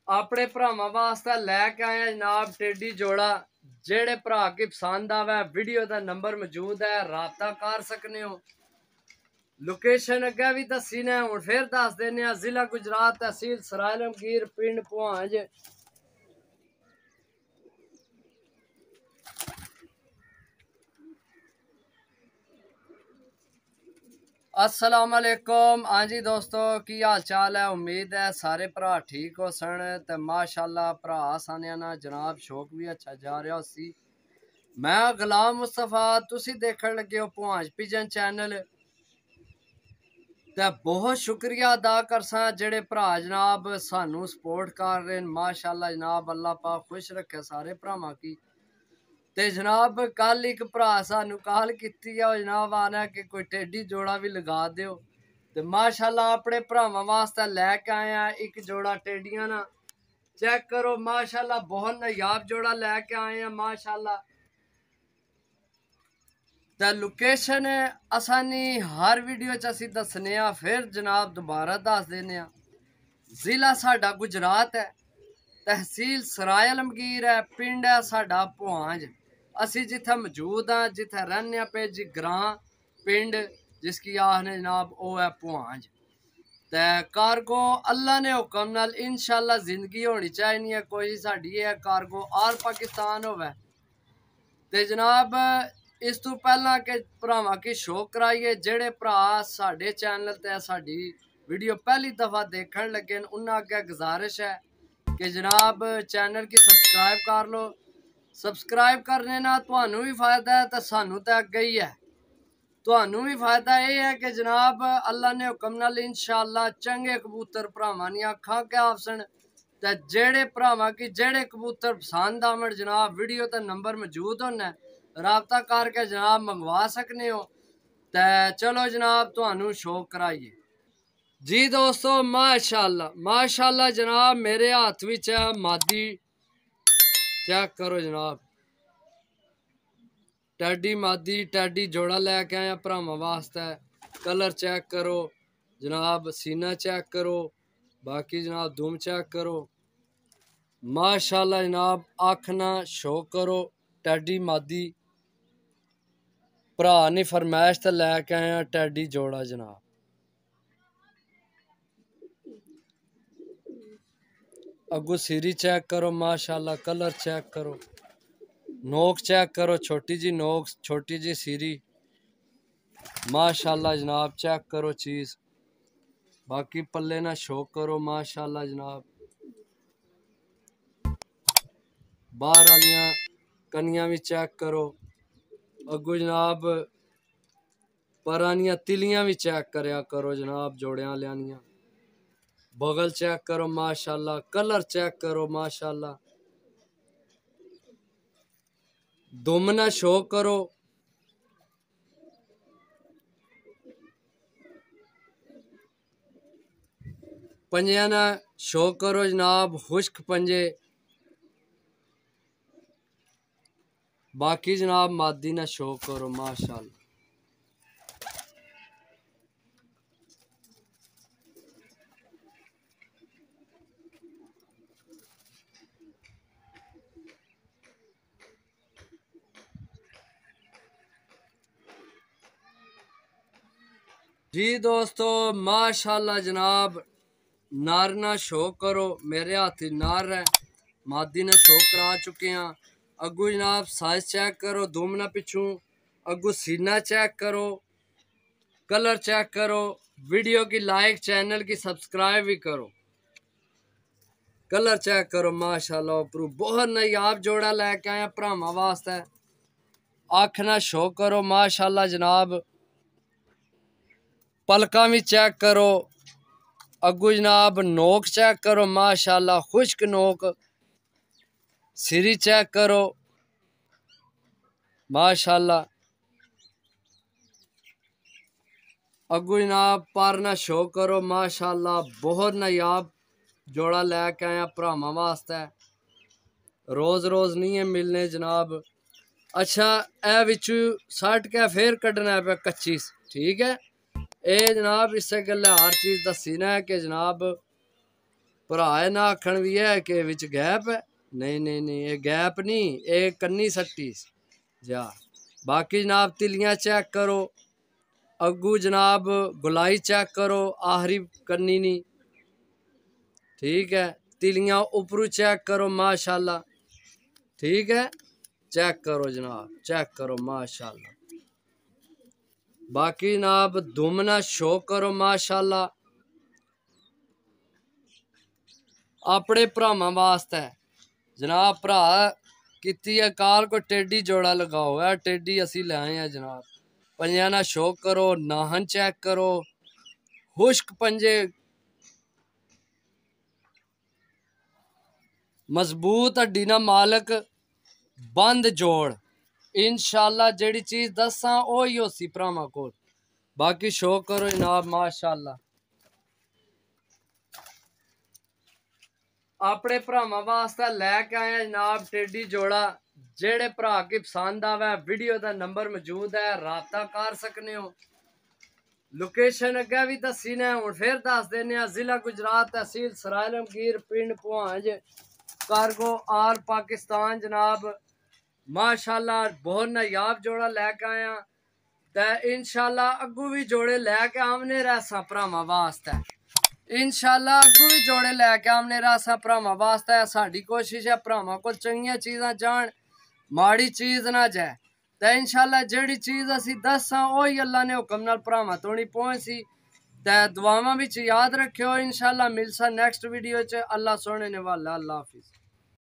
अपने भरावां वास्ते लैके आए जनाब टेडी जोड़ा। जेड़े भरा की पसंद आवे वीडियो का नंबर मौजूद है, राबता कर सकने हो। लोकेशन अगे भी दसी ने, हुण फिर दस देने। जिला गुजरात, तहसील सराय लमगीर, पिंड पुहांज। अस्सलाम वालेकुम। हाँ जी दोस्तों, की हाल चाल है? उम्मीद है सारे भरा ठीक हो सन। ते माशाल्लाह भरा सानिया ना जनाब शौक भी अच्छा जा रहा सी। मैं गुलाम मुस्तफा, तुसी देखण लगे हो पुहांज पिजन चैनल। ते बहुत शुक्रिया अदा करसा जेड़े भरा जनाब सानू सपोर्ट कर रहे हैं। माशाल्लाह जनाब अल्लाह पाक खुश रखे सारे भरावां की। ते जनाब कल एक भरा सानू कॉल की जनाब आना कि कोई टेडी जोड़ा भी लगा दो। ते माशाल्लाह अपने भरावां वास्ते लैके आए हैं एक जोड़ा टेडियां ना। चेक करो माशाल्लाह बहुत नायाब जोड़ा लैके आए हैं माशाल्लाह। ते लोकेशन आसानी हर वीडियो च असी दसने आ, फिर जनाब दोबारा दस देने। जिला साडा गुजरात है, तहसील सराय लमगीर है, पिंड है साडा पुहांज। असी जिथे मौजूद हाँ, जिथे रहने पे जी ग्रां पिंड जिसकी आखने जनाब वो है पुहांज। ते कारगो अल्लाह ने हुक्म नाल इंशाल्लाह जिंदगी होनी चाहिए। कोई साड़ी है कारगो आर पाकिस्तान होवे। ते जनाब इस तू पहला के भरावां की शो कराइए जेड़े भरा साडे चैनल ते साडी वीडियो पहली दफा देखण लगे उन्हें अगे गुजारिश है कि जनाब चैनल की सब्सक्राइब कर लो। सब्सक्राइब करने ना तुहानू भी फायदा है तो सानू तो अगे ही है। तुहानू भी फायदा यह है कि जनाब अल्लाह ने हुक्म नाल इंशाअल्लाह चंगे कबूतर भरावां दी अखां के आफसन। ते जेड़े भरावां की जेड़े कबूतर पसंद आवन जनाब वीडियो ते नंबर मौजूद होना, राबता करके जनाब मंगवा सकने हो। ते चलो जनाब तुहानू शौक कराइए जी दोस्तों। माशाल्लाह माशाल्लाह जनाब मेरे हाथ विच है मादी। चेक करो जनाब टैडी मादी टैडी जोड़ा लैके आया भरावां वास्ते। कलर चेक करो जनाब, सीना चेक करो, बाकी जनाब दुम चेक करो माशाल्लाह जनाब। अख ना शो करो टैडी मादी। भरा ने फरमाइश ते लैके आया टैडी जोड़ा जनाब। अगू सीरी चेक करो माशाल्लाह, कलर चेक करो, नोक चेक करो, छोटी जी नोक, छोटी जी सीरी माशाल्लाह जनाब। चेक करो चीज, बाकी पल्ले ना शो करो माशाल्लाह जनाब। बाहर आलियां कनियां भी चेक करो। अगू जनाब परानियां तिलियां भी चेक करया करो जनाब जोड़ियां लियानियां। बगल चेक करो माशाल्लाह, कलर चेक करो माशाल्लाह। दुम ना शो करो, पंजिया ना शो करो जनाब, खुश्क पंजे। बाकी जनाब मादी ना शो करो माशाल्लाह। जी दोस्तों माशाल्लाह जनाब नार ना शो करो। मेरे हाथ नार है, मादी ने शो करा चुके हैं। अगू जनाब साइज चेक करो, दुम ना पिछू। अगू सीना चेक करो, कलर चेक करो। वीडियो की लाइक, चैनल की सब्सक्राइब भी करो। कलर चेक करो माशाल्लाह। उपरू बहुत नायाब जोड़ा लैके आया भरावां वास्ते। अख ना शो करो माशाल्लाह जनाब। पलका भी चेक करो। अगू जनाब नोक चेक करो माशाल्लाह, खुश्क नोक। सिरी चेक करो माशाल्लाह। अगू जनाब पर ना शो करो माशाल्लाह। बहुत नायाब जोड़ा लैके आया भरावां वास्ते। रोज रोज नहीं है मिलने जनाब। अच्छा ए विचू सट के फिर कड्ढना पे कच्ची, ठीक है। ए जनाब इसे गल्ला हर चीज दसी ना कि जनाब भरा ना आखन भी है कि विच गैप है। नहीं नहीं नहीं, ये गैप नहीं, ये कन्नी सट्टी जा। बाकी जनाब तिलियां चेक करो, अग्गू जनाब गुलाई चेक करो, आखिरी कन्नी नहीं, ठीक है। तिलियां उपरू चेक करो माशाल्लाह, ठीक है। चेक करो जनाब, चेक करो माशाल्लाह। बाकी जनाब दुमना शो करो माशाल्लाह। अपने भरावां वास्ते जनाब भरा किती है काल को टेडी जोड़ा लगाओ है, टेडी असी ले आए हैं जनाब। पंजा ना शो करो, नाहन चेक करो, खुश्क पंजे, मजबूत हड्डी ना मालक, बंद जोड़। इंशाल्लाह जेड़ी चीज दसा ओही होसी भरावां कोल। बाकी शो करो जनाब माशाल्लाह। अपने भरावां वास्ते लैके आए जनाब टेडी जोड़ा। जेड़े भरा की पसंद आवे वीडियो का नंबर मौजूद है, राबता कर सकने हो। लोकेशन अगे भी दसी ने, हुण फिर दस देने। जिला गुजरात, तहसील सरायलमगीर, पिंड पुहांज, कारगो, आल पाकिस्तान जनाब। माशाल्लाह बहुत नायाब जोड़ा लैके आया, ते इंशाल्लाह अग्गू भी जोड़े लैके आमने रहसा भरावां वास्ते। इंशाल्लाह अग्गू भी जोड़े लैके आमने रहसा भरावां वास्ते। साडी कोशिश है भरावां को चंगियां चीज़ां जान, माड़ी चीज़ ना जाए। ते इंशाल्लाह जेड़ी चीज़ असी दसा ओही अल्लाह ने हुक्म नाल भरावां तोड़ी पहुंची। ते दुआवां विच याद रखियो। इंशाल्लाह मिलसा नेक्स्ट वीडियो च। अल्लाह सोहने ने वाला। अल्लाह हाफिज।